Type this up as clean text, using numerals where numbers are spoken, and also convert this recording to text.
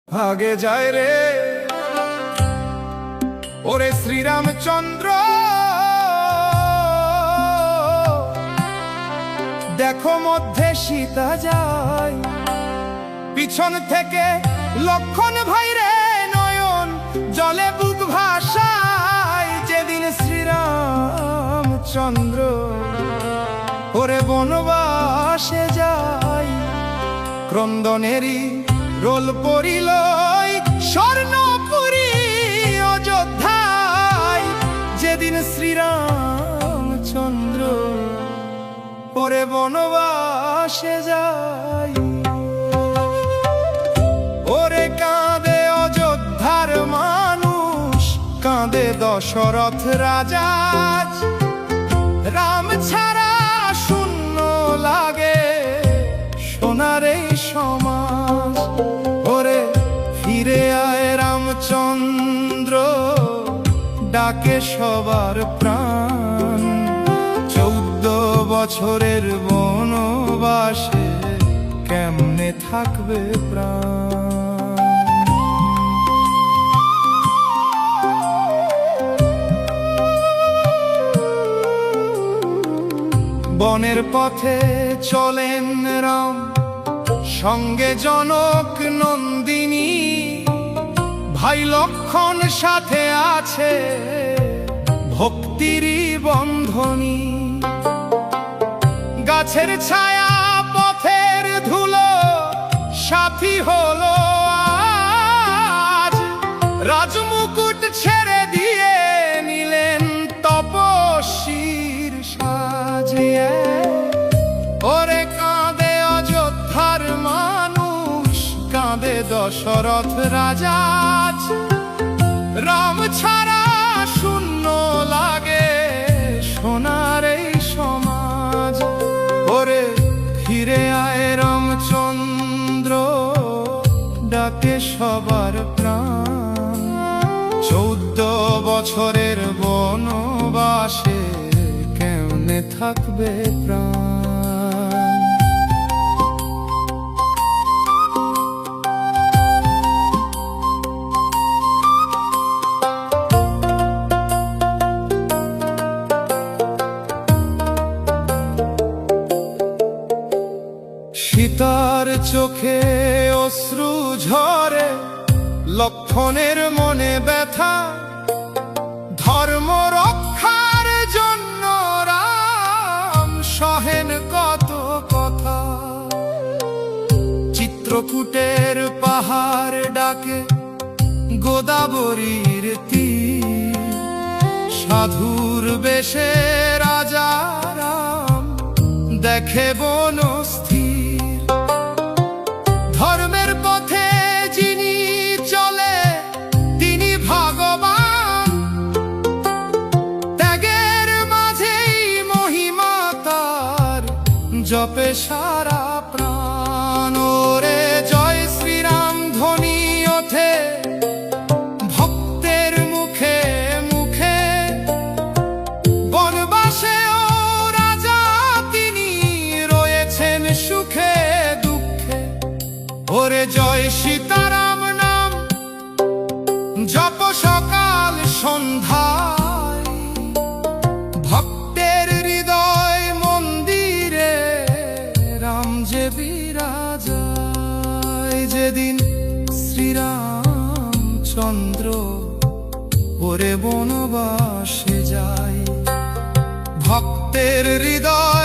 ভাগে যায় রে ওরে শ্রীরামচন্দ্র, দেখো মধ্যে সীতা যায়, পিছন থেকে লক্ষণ ভাই রে নয়ন জলে বুক ভাসায়। যেদিন শ্রীরামচন্দ্র ওরে বনবাসে যায়, ক্রন্দনেরই রোল পড়িল স্বর্ণপুরী অযোধ্যায়। যেদিন শ্রীরামচন্দ্র ওরে বনবাসে যায়, ওরে কাঁদে অযোধ্যার মানুষ, কাঁদে দশরথ রাজা। রাম ছাড়া শূন্য লাগে সোনার এই সমাজ। ওরে ফিরে আয় রামচন্দ্র, ডাকে সবার প্রাণ। 14 বছরের বনবাসে কেমনে থাকবে প্রাণ। বনের পথে চলেন রাম, সঙ্গে জনক নন্দিনী। ভাই লক্ষণ সাথে আছে ভক্তিরই বন্ধনী। গাছের ছায়া পথের ধুলো সাথী হলো আজ। রাজমুকুট ছেড়ে দিয়ে নিলেন তপস্বীর সাজিয়ে। ওরে কাঁদে অযোধ্যার মানুষ, কাঁদে দশরথ রাজা। রাম ছাড়া শূন্য লাগে সোনার এই সমাজ। ওরে ফিরে আয় রামচন্দ্র, ডাকে সবার প্রাণ। 14 বছরের বনবাসে কেমনে থাকবে প্রাণ। সীতার চোখে অশ্রু ঝরে, লক্ষণের মনে ব্যথা। ধর্ম রক্ষার জন্য রাম সহেন কত কথা। চিত্রকূটের পাহাড় ডাকে গোদাবরীর তীর। সাধুর বেশে রাজা রাম দেখে বনস্থির। ধর্মের পথে যিনি চলে তিনি ভগবান, ত্যাগের মাঝেই মহিমা তার, জপে সারা প্রাণ। ওরে জয় শ্রীরাম ধ্বনি ওঠে ভক্তের মুখে মুখে। বনবাসে ও রাজা তিনি রয়েছেন সুখে দুঃখে। ওরে জয় সীতারাম নাম জপ সকাল সন্ধ্যায়। ভক্তের হৃদয় মন্দিরে রাম যে বিরাজায়। যেদিন শ্রীরামচন্দ্র ওরে বনবাসে যায়, ভক্তের হৃদয়